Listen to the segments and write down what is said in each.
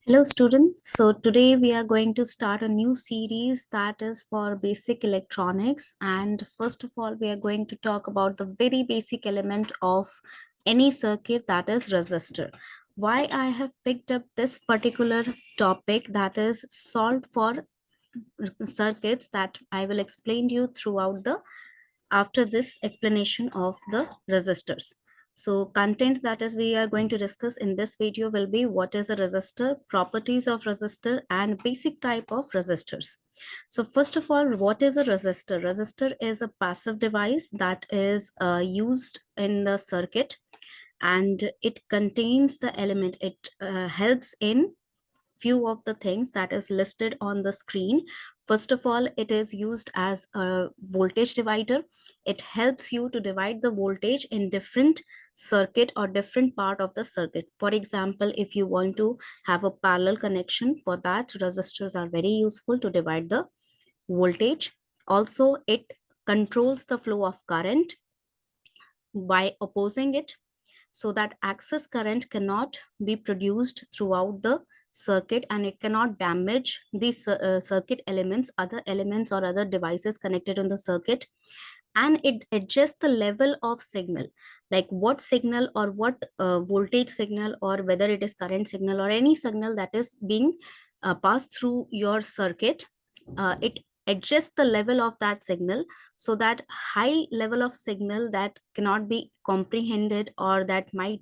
Hello students. So today we are going to start a new series that is for basic electronics, and first of all we are going to talk about the very basic element of any circuit, that is resistor. Why I have picked up this particular topic, that is solved for circuits, that I will explain to you throughout the after this explanation of the resistors. So content that is we are going to discuss in this video will be what is a resistor, properties of resistor, and basic type of resistors. So first of all, what is a resistor? Resistor is a passive device that is used in the circuit, and it contains the element. It helps in few of the things that is listed on the screen. First of all, it is used as a voltage divider. It helps you to divide the voltage in different circuit or different part of the circuit. For example, if you want to have a parallel connection, for that resistors are very useful to divide the voltage. Also, it controls the flow of current by opposing it, so that excess current cannot be produced throughout the circuit, and it cannot damage these circuit elements, other elements or other devices connected on the circuit. And it adjusts the level of signal, like what signal or what voltage signal, or whether it is current signal or any signal that is being passed through your circuit. It adjust the level of that signal, so that high level of signal that cannot be comprehended, or that might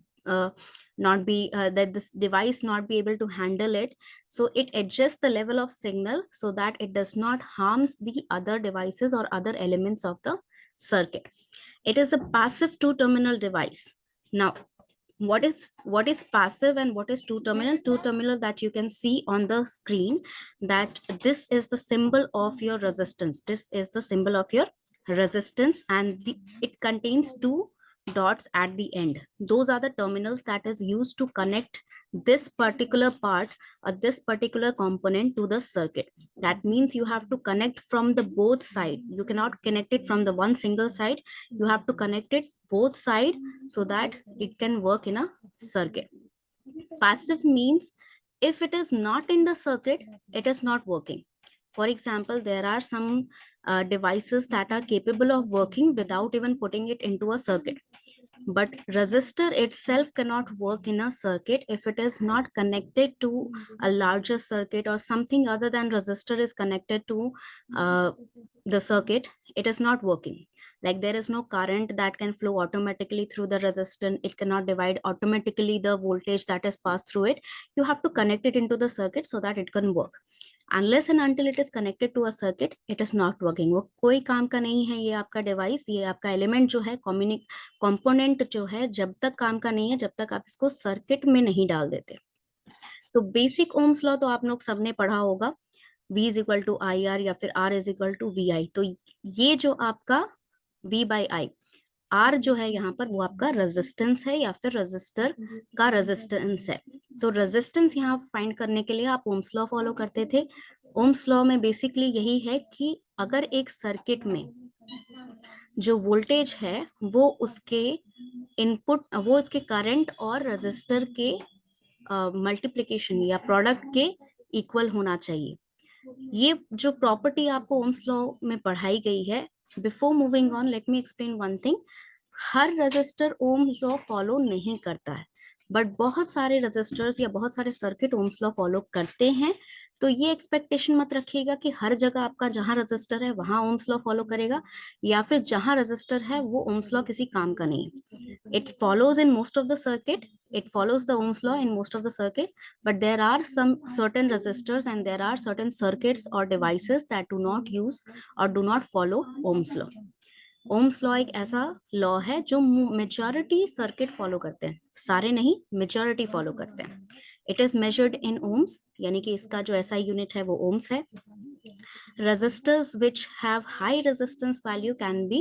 not be that this device not be able to handle it. So it adjusts the level of signal so that it does not harms the other devices or other elements of the circuit. It is a passive two terminal device. Now, what is passive and what is two terminal? Two terminal, that you can see on the screen, that this is the symbol of your resistance. This is the symbol of your resistance, and it contains two dots at the end. Those are the terminals that is used to connect this particular part or this particular component to the circuit. That means you have to connect from the both side. You cannot connect it from the one single side. You have to connect it both side, so that it can work in a circuit. Passive means if it is not in the circuit, it is not working. For example, there are some devices that are capable of working without even putting it into a circuit. But resistor itself cannot work in a circuit if it is not connected to a larger circuit, or something other than resistor is connected to uh, the circuit. It is not working. Like there is no current that can flow automatically through the resistor. It cannot divide automatically the voltage that is passed through it. You have to connect it into the circuit so that it can work. Unless and until it is connected to a circuit, it is not working. वो कोई काम का नहीं है ये आपका device, ये आपका एलिमेंट जो है, कंपोनेंट जो है, जब तक काम का नहीं है जब तक आप इसको सर्किट में नहीं डाल देते. तो बेसिक ओम्स लॉ तो आप लोग सबने पढ़ा होगा, V is equal to I R, या फिर R is equal to V I. तो ये जो आपका V बाई आई, R जो है यहाँ पर वो आपका रेजिस्टेंस है, या फिर रेजिस्टर का रेजिस्टेंस है. तो रेजिस्टेंस यहाँ फाइंड करने के लिए आप ओम्स लॉ फॉलो करते थे. ओम्स लॉ में बेसिकली यही है कि अगर एक सर्किट में जो वोल्टेज है वो उसके इनपुट, वो उसके करंट और रेजिस्टर के मल्टीप्लिकेशन या प्रोडक्ट के इक्वल होना चाहिए. ये जो प्रॉपर्टी आपको ओम्स लॉ में पढ़ाई गई है. Before moving on, let me explain one thing. Her register Ohm's law follow नहीं करता है, बट बहुत सारे रजिस्टर्स या बहुत सारे सर्किट ओम्स लॉ फॉलो करते हैं. तो ये एक्सपेक्टेशन मत रखिएगा कि हर जगह आपका जहां रजिस्टर है वहां ओम्स लॉ फॉलो करेगा, या फिर जहां रजिस्टर है वो ओम्स लॉ किसी काम का नहीं है. It follows in most of the circuit, it follows the Ohm's law in most of the circuit, but there are some certain resistors and there are certain circuits or devices that do not use or do not follow Ohm's law. Ohm's law एक ऐसा law है जो majority circuit follow करते हैं, सारे नहीं, majority follow करते हैं. It is measured in ohms, यानी कि इसका जो ऐसा यूनिट है वो ओम्स है. Resistors which have high resistance value can be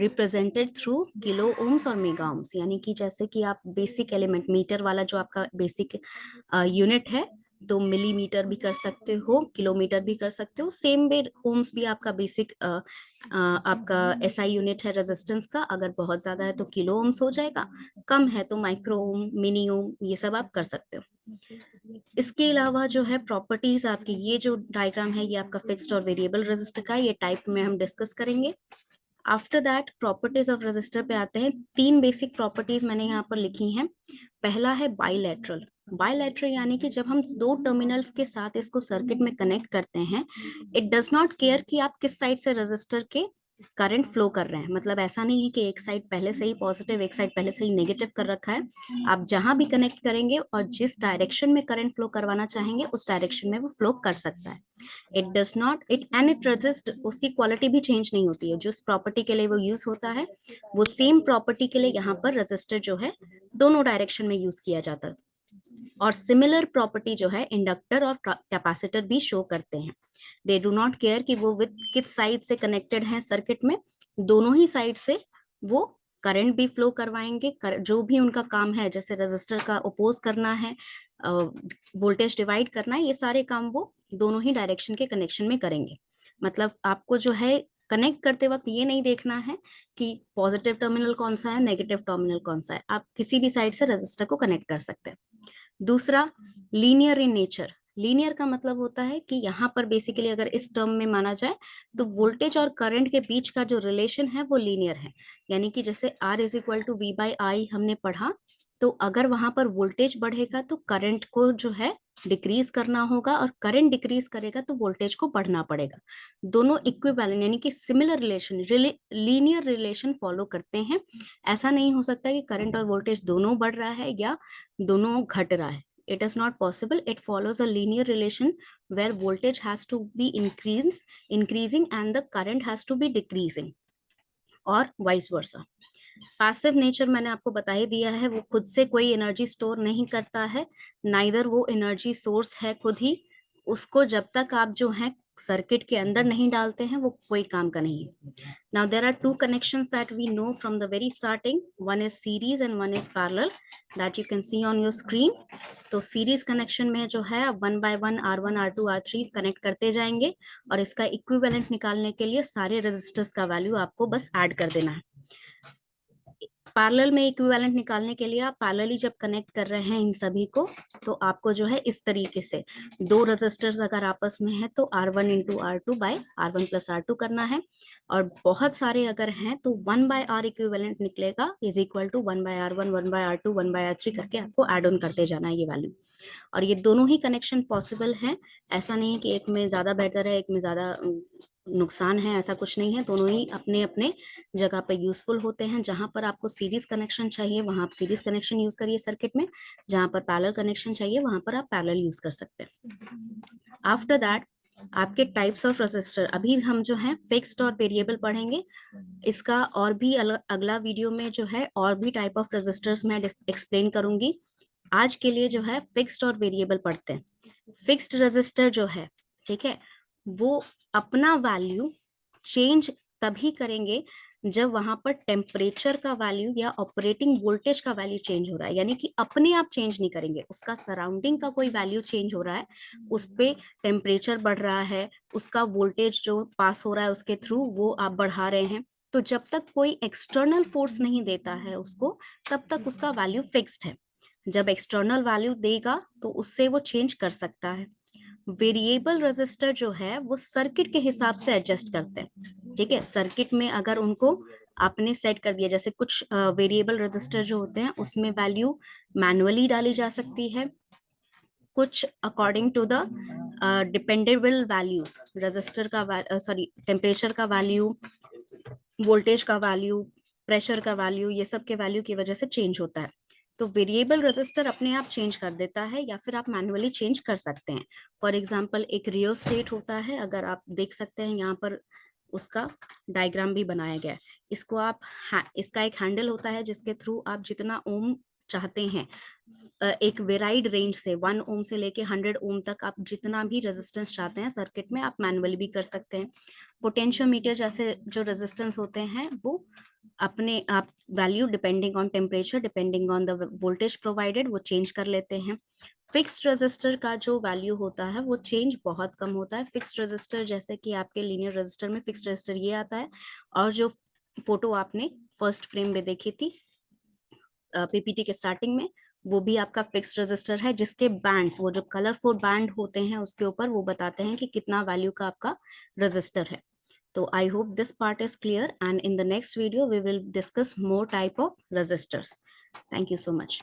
represented through kilo ohms और मेगा ओम्स. यानी कि जैसे कि आप बेसिक एलिमेंट, मीटर वाला जो आपका बेसिक यूनिट है, तो मिलीमीटर भी कर सकते हो, किलोमीटर भी कर सकते हो. सेम वे ओम्स भी आपका बेसिक आपका एसआई यूनिट है रेजिस्टेंस का. अगर बहुत ज्यादा है तो किलो ओम्स हो जाएगा, कम है तो माइक्रो ओम, मिनी ओम, ये सब आप कर सकते हो. इसके अलावा जो है प्रॉपर्टीज आपकी, ये जो डायग्राम है ये आपका फिक्स्ड और वेरिएबल रजिस्टर का, ये टाइप में हम डिस्कस करेंगे। After that properties of register पे आते हैं। तीन बेसिक प्रॉपर्टीज मैंने यहाँ पर लिखी हैं। पहला है बाइलेटरल। बाइलेटरल यानी कि जब हम दो टर्मिनल्स के साथ इसको सर्किट में कनेक्ट करते हैं, इट डज नॉट केयर कि आप किस साइड से रजिस्टर के करंट फ्लो कर रहे हैं। मतलब ऐसा नहीं है कि एक साइड पहले से ही पॉजिटिव, एक साइड पहले से ही नेगेटिव कर रखा है। आप जहां भी कनेक्ट करेंगे और जिस डायरेक्शन में करंट फ्लो करवाना चाहेंगे उस डायरेक्शन में वो फ्लो कर सकता है। It does not it and it resist, उसकी क्वालिटी भी चेंज नहीं होती है। जिस प्रॉपर्टी के लिए वो यूज होता है वो सेम प्रॉपर्टी के लिए यहाँ पर रजिस्टर जो है दोनों डायरेक्शन में यूज किया जाता है। और सिमिलर प्रॉपर्टी जो है इंडक्टर और कैपेसिटर भी शो करते हैं। दे डू नॉट केयर कि वो विद किस साइड से कनेक्टेड हैं सर्किट में, दोनों ही साइड से वो करंट भी फ्लो करवाएंगे। जो भी उनका काम है, जैसे रजिस्टर का ओपोज करना है, वोल्टेज डिवाइड करना है, ये सारे काम वो दोनों ही डायरेक्शन के कनेक्शन में करेंगे। मतलब आपको जो है कनेक्ट करते वक्त ये नहीं देखना है कि पॉजिटिव टर्मिनल कौन सा है, नेगेटिव टर्मिनल कौन सा है, आप किसी भी साइड से रजिस्टर को कनेक्ट कर सकते हैं। दूसरा, लीनियर इन नेचर। लीनियर का मतलब होता है कि यहाँ पर बेसिकली अगर इस टर्म में माना जाए तो वोल्टेज और करंट के बीच का जो रिलेशन है वो लीनियर है। यानी कि जैसे R is equal to V by I हमने पढ़ा, तो अगर वहां पर वोल्टेज बढ़ेगा तो करंट को जो है डिक्रीज करना होगा, और करंट डिक्रीज करेगा तो वोल्टेज को बढ़ना पड़ेगा। दोनों इक्विवेलेंट यानी कि similar relation, linear relation follow करते हैं। ऐसा नहीं हो सकता कि करंट और वोल्टेज दोनों बढ़ रहा है या दोनों घट रहा है। It is not possible. It follows a linear relation where voltage has to be increasing and the current has to be decreasing, और वाइस वर्सा। पैसिव नेचर मैंने आपको बता ही दिया है, वो खुद से कोई एनर्जी स्टोर नहीं करता है, नाइदर वो एनर्जी सोर्स है खुद ही। उसको जब तक आप जो है सर्किट के अंदर नहीं डालते हैं वो कोई काम का नहीं है। Now there are two connections that we know from the very starting. One is series and one is parallel that you can see on your screen. तो सीरीज कनेक्शन में जो है आप 1 bye 1 R1 R2 R3 connect करते जाएंगे, और इसका equivalent निकालने के लिए सारे रेजिस्टर्स का वैल्यू आपको बस ऐड कर देना है। पैरेलल में इक्विवेलेंट निकालने के लिए आप पैरेलली जब कनेक्ट कर रहे हैं इन सभी को, तो आपको जो है इस तरीके से दो रेजिस्टर्स अगर आपस में है तो R1 into R2 bye R1 plus R2 करना है, और बहुत सारे अगर हैं तो 1 बाय R इक्विवेलेंट निकलेगा is equal to 1 by R1 1 by R2 1 by R3 करके आपको एड ऑन करते जाना है ये वैल्यू। और ये दोनों ही कनेक्शन पॉसिबल है। ऐसा नहीं है कि एक में ज्यादा बेहतर है एक में ज्यादा नुकसान है, ऐसा कुछ नहीं है। दोनों ही अपने अपने जगह पे यूजफुल होते हैं। जहां पर आपको सीरीज कनेक्शन चाहिए वहां आप सीरीज कनेक्शन यूज करिए सर्किट में, जहां पर पैरेलल कनेक्शन चाहिए वहां पर आप पैरेलल यूज कर सकते हैं। आफ्टर दैट आपके टाइप्स ऑफ रेजिस्टर, अभी हम जो है फिक्स्ड और वेरिएबल पढ़ेंगे। इसका और भी अगला वीडियो में जो है और भी टाइप ऑफ रेजिस्टर्स मैं एक्सप्लेन करूंगी। आज के लिए जो है फिक्स्ड और वेरिएबल पढ़ते हैं। फिक्स्ड रेजिस्टर जो है, ठीक है, वो अपना वैल्यू चेंज तभी करेंगे जब वहां पर टेम्परेचर का वैल्यू या ऑपरेटिंग वोल्टेज का वैल्यू चेंज हो रहा है। यानी कि अपने आप चेंज नहीं करेंगे, उसका सराउंडिंग का कोई वैल्यू चेंज हो रहा है, उस पे टेम्परेचर बढ़ रहा है, उसका वोल्टेज जो पास हो रहा है उसके थ्रू वो आप बढ़ा रहे हैं, तो जब तक कोई एक्सटर्नल फोर्स नहीं देता है उसको, तब तक उसका वैल्यू फिक्स्ड है। जब एक्सटर्नल वैल्यू देगा तो उससे वो चेंज कर सकता है। वेरिएबल रेजिस्टर जो है वो सर्किट के हिसाब से एडजस्ट करते हैं। ठीक है, सर्किट में अगर उनको आपने सेट कर दिया, जैसे कुछ वेरिएबल रेजिस्टर जो होते हैं उसमें वैल्यू मैनुअली डाली जा सकती है, कुछ according to the dependable values, resistor का सॉरी टेम्परेचर का वैल्यू, वोल्टेज का वैल्यू, प्रेशर का वैल्यू, ये सब के वैल्यू की वजह से चेंज होता है। तो वेरिएबल रेजिस्टर अपने आप चेंज कर देता है या फिर आप मैन्युअली चेंज कर सकते हैं। फॉर एग्जांपल एक रियोस्टेट होता है, अगर आप देख सकते हैं यहाँ पर उसका डायग्राम भी बनाया गया है। इसको आप इसका एक हैंडल होता है जिसके थ्रू आप जितना ओम चाहते हैं, एक वेराइड रेंज से 1 ओम से लेके 100 ओम तक आप जितना भी रेजिस्टेंस चाहते हैं सर्किट में आप मैनुअली भी कर सकते हैं। पोटेंशियोमीटर जैसे जो रेजिस्टेंस होते हैं वो अपने आप value depending on temperature, depending on the voltage provided, वो चेंज कर लेते हैं। फिक्स्ड रेजिस्टर का जो वैल्यू होता है वो चेंज बहुत कम होता है। फिक्स्ड रेजिस्टर जैसे कि आपके लीनियर रेजिस्टर में फिक्स्ड रेजिस्टर ये आता है, और जो फोटो आपने फर्स्ट फ्रेम में देखी थी पीपीटी के स्टार्टिंग में, वो भी आपका फिक्स रजिस्टर है, जिसके बैंड्स, वो जो कलरफुल बैंड होते हैं उसके ऊपर वो बताते हैं कि कितना वैल्यू का आपका रजिस्टर है। तो I hope this part is clear, and in the next video we will discuss more type of resistors. Thank you so much.